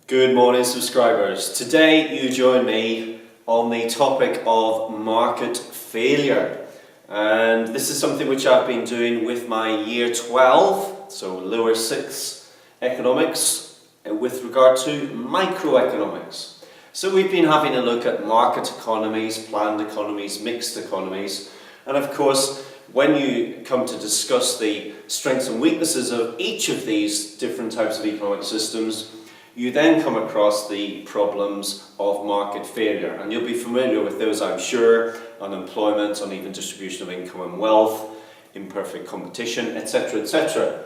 Good morning, subscribers. Today you join me on the topic of market failure, and this is something which I've been doing with my year 12, so lower 6 economics, with regard to microeconomics. So we've been having a look at market economies, planned economies, mixed economies, and of course when you come to discuss the strengths and weaknesses of each of these different types of economic systems, you then come across the problems of market failure, and you'll be familiar with those, I'm sure: unemployment, uneven distribution of income and wealth, imperfect competition, etc., etc.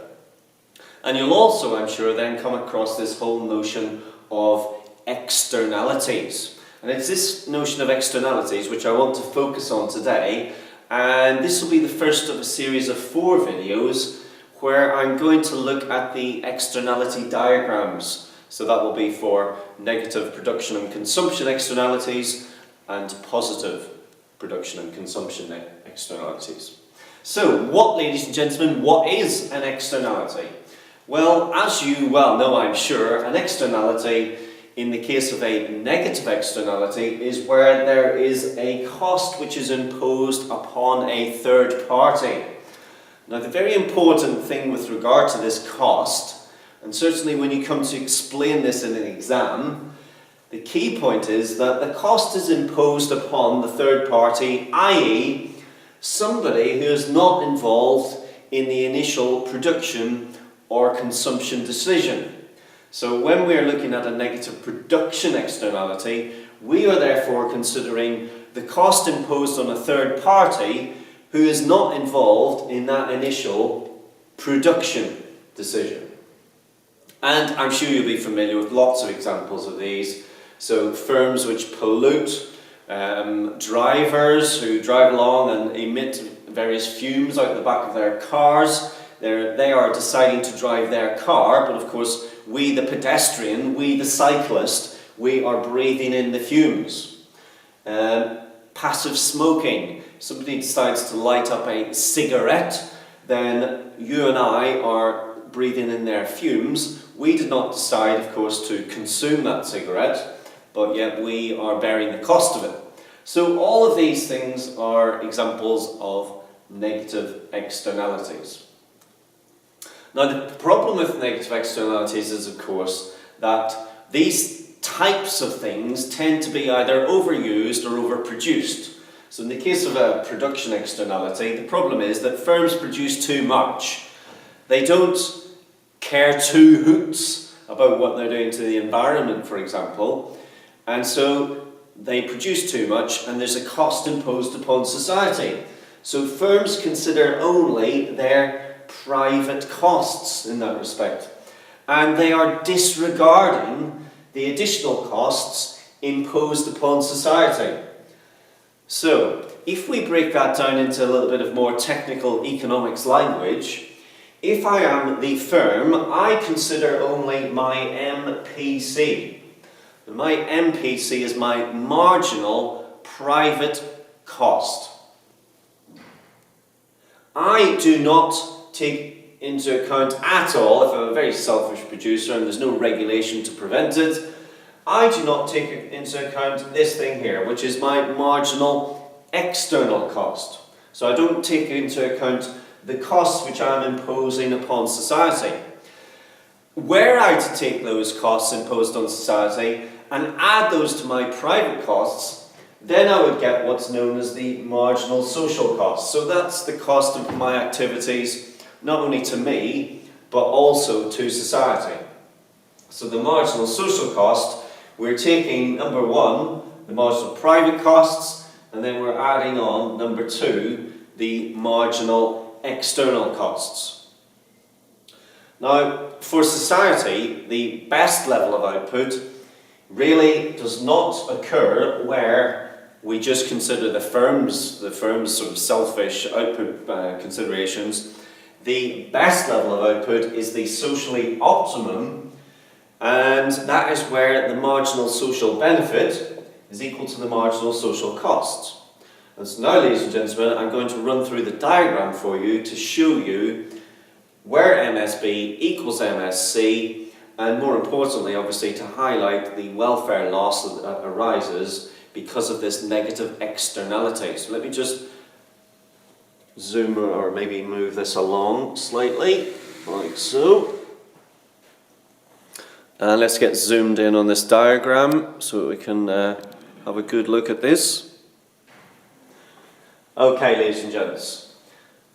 And you'll also, I'm sure, then come across this whole notion of externalities. And it's this notion of externalities which I want to focus on today, and this will be the first of a series of 4 videos where I'm going to look at the externality diagrams. So that will be for negative production and consumption externalities and positive production and consumption externalities. So what, ladies and gentlemen, what is an externality? Well, as you well know, I'm sure, an externality in the case of a negative externality is where there is a cost which is imposed upon a third party. Now, the very important thing with regard to this cost, and certainly when you come to explain this in an exam, the key point is that the cost is imposed upon the third party, i.e. somebody who is not involved in the initial production or consumption decision. So when we are looking at a negative production externality, we are therefore considering the cost imposed on a third party who is not involved in that initial production decision. And I'm sure you'll be familiar with lots of examples of these. So firms which pollute, drivers who drive along and emit various fumes out the back of their cars. They are deciding to drive their car, but of course we the pedestrian, we the cyclist, we are breathing in the fumes. Passive smoking. Somebody decides to light up a cigarette, then you and I are breathing in their fumes. We did not decide, of course, to consume that cigarette, but yet we are bearing the cost of it. So all of these things are examples of negative externalities. Now, the problem with negative externalities is, of course, that these types of things tend to be either overused or overproduced. So in the case of a production externality, the problem is that firms produce too much. They don't care two hoots about what they're doing to the environment, for example, and so they produce too much and there's a cost imposed upon society. So firms consider only their private costs in that respect, and they are disregarding the additional costs imposed upon society. So if we break that down into a little bit of more technical economics language, if I am the firm, I consider only my MPC. My MPC is my marginal private cost. I do not take into account at all, if I'm a very selfish producer and there's no regulation to prevent it, I do not take into account this thing here, which is my marginal external cost. So I don't take into account the costs which I am imposing upon society. Were I to take those costs imposed on society and add those to my private costs, then I would get what's known as the marginal social cost. So that's the cost of my activities, not only to me, but also to society. So the marginal social cost, we're taking, number 1, the marginal private costs, and then we're adding on, number 2, the marginal external costs. Now, for society, the best level of output really does not occur where we just consider the firm's sort of selfish output considerations. The best level of output is the socially optimum, and that is where the marginal social benefit is equal to the marginal social costs. And so now, ladies and gentlemen, I'm going to run through the diagram for you to show you where MSB equals MSC and more importantly, obviously, to highlight the welfare loss that arises because of this negative externality. So let me just zoom or maybe move this along slightly, like so. And let's get zoomed in on this diagram so we can have a good look at this. Okay, ladies and gents.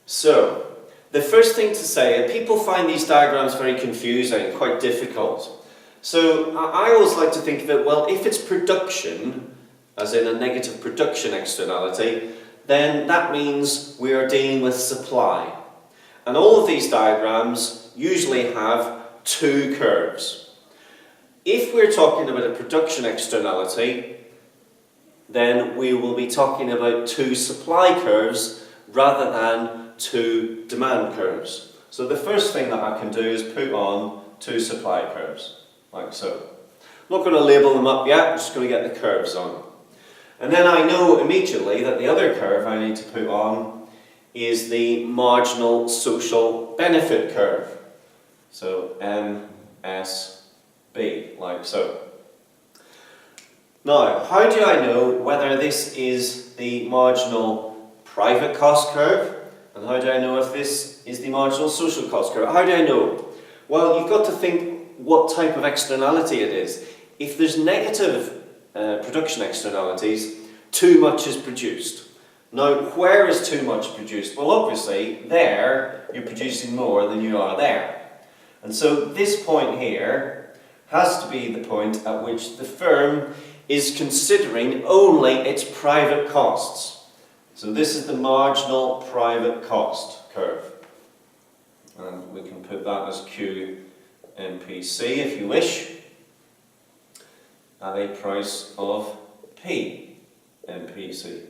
So, the first thing to say, people find these diagrams very confusing, quite difficult. So, I always like to think of it, well, if it's production, as in a negative production externality, then that means we are dealing with supply. And all of these diagrams usually have two curves. If we're talking about a production externality, then we will be talking about two supply curves rather than two demand curves. So the first thing that I can do is put on two supply curves, like so. I'm not going to label them up yet, I'm just going to get the curves on. And then I know immediately that the other curve I need to put on is the marginal social benefit curve. So MSB, like so. Now, how do I know whether this is the marginal private cost curve, and how do I know if this is the marginal social cost curve? How do I know? Well, you've got to think what type of externality it is. If there's negative production externalities, too much is produced. Now, where is too much produced? Well, obviously, there you're producing more than you are there. And so this point here has to be the point at which the firm is considering only its private costs. So this is the marginal private cost curve. And we can put that as QMPC if you wish, at a price of PMPC.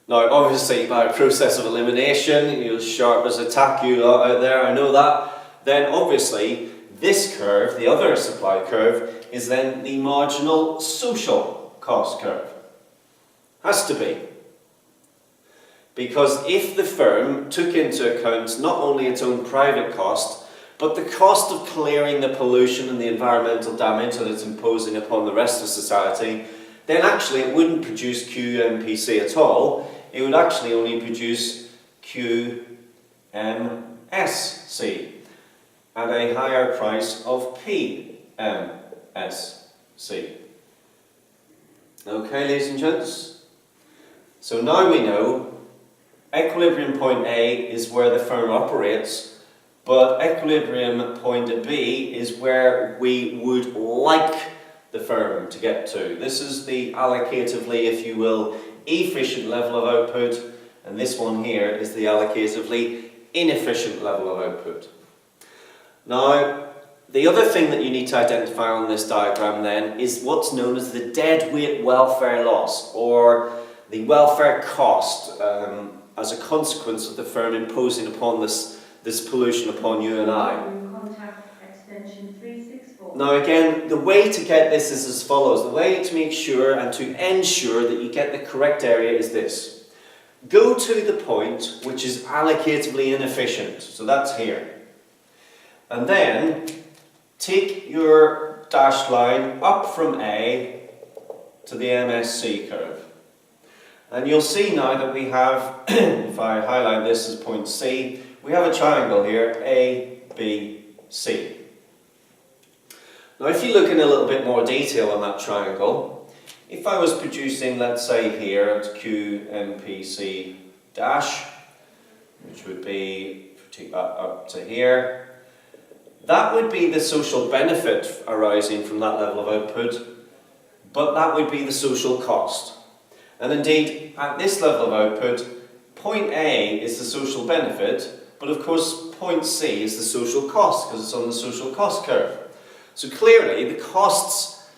Now obviously by a process of elimination, you're as sharp as a tack you lot out there, I know that, then obviously this curve, the other supply curve, is then the marginal social cost curve. Has to be. Because if the firm took into account not only its own private cost, but the cost of clearing the pollution and the environmental damage that it's imposing upon the rest of society, then actually it wouldn't produce QMPC at all. It would actually only produce QMSC at a higher price of PMSC. Okay, ladies and gents? So now we know equilibrium point A is where the firm operates, but equilibrium point B is where we would like the firm to get to. This is the allocatively, if you will, efficient level of output, and this one here is the allocatively inefficient level of output. Now, the other thing that you need to identify on this diagram then is what's known as the deadweight welfare loss, or the welfare cost as a consequence of the firm imposing upon this pollution upon you and I. Contact extension 364. Now again, the way to get this is as follows. The way to make sure and to ensure that you get the correct area is this. Go to the point which is allocatively inefficient, so that's here. And then take your dashed line up from A to the MSC curve. And you'll see now that we have, if I highlight this as point C, we have a triangle here, A, B, C. Now if you look in a little bit more detail on that triangle, if I was producing, let's say here, at QMPC dash, which would be, take that up to here, that would be the social benefit arising from that level of output, but that would be the social cost. And indeed, at this level of output, point A is the social benefit, but of course point C is the social cost, because it's on the social cost curve. So clearly, the costs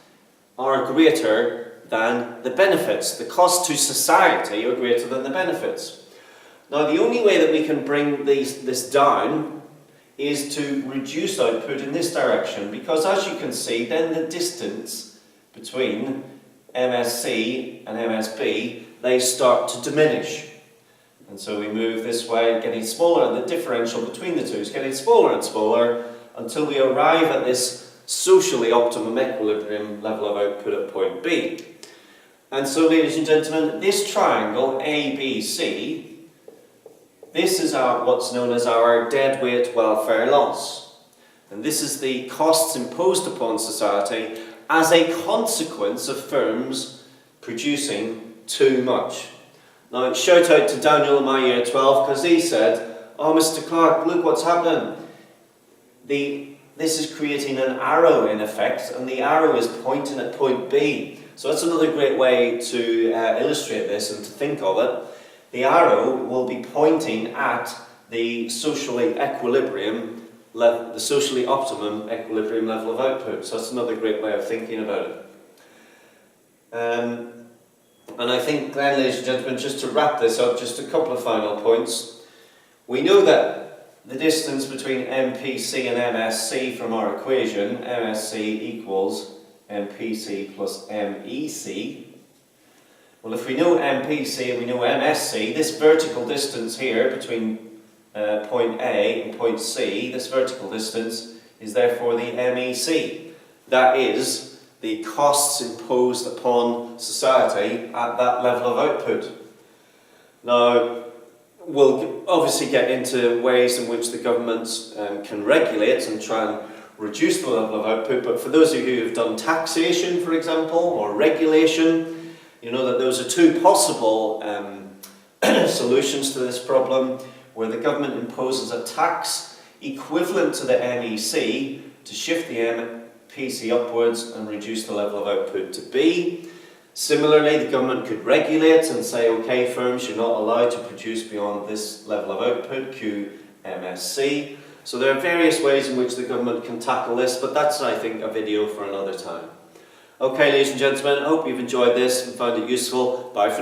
are greater than the benefits. The costs to society are greater than the benefits. Now, the only way that we can bring this down is to reduce output in this direction, because as you can see, then the distance between MSC and MSB, they start to diminish. And so we move this way, getting smaller, and the differential between the two is getting smaller and smaller, until we arrive at this socially optimum equilibrium level of output at point B. And so, ladies and gentlemen, this triangle ABC, this is what's known as our deadweight welfare loss. And this is the costs imposed upon society as a consequence of firms producing too much. Now, shout out to Daniel in my year 12, because he said, "Oh, Mr. Clark, look what's happening. This is creating an arrow in effect, and the arrow is pointing at point B." So that's another great way to illustrate this and to think of it. The arrow will be pointing at the socially optimum equilibrium level of output. So that's another great way of thinking about it. And I think then, ladies and gentlemen, just to wrap this up, just a couple of final points. We know that the distance between MPC and MSC from our equation, MSC equals MPC plus MEC. Well, if we know MPC and we know MSC, this vertical distance here between point A and point C, this vertical distance is therefore the MEC. That is the costs imposed upon society at that level of output. Now, we'll obviously get into ways in which the governments can regulate and try and reduce the level of output, but for those of you who have done taxation, for example, or regulation, you know that those are two possible solutions to this problem, where the government imposes a tax equivalent to the MEC to shift the MPC upwards and reduce the level of output to B. Similarly, the government could regulate and say, okay, firms, you're not allowed to produce beyond this level of output, QMSC. So there are various ways in which the government can tackle this, but that's, I think, a video for another time. Okay, ladies and gentlemen, I hope you've enjoyed this and found it useful. Bye for now.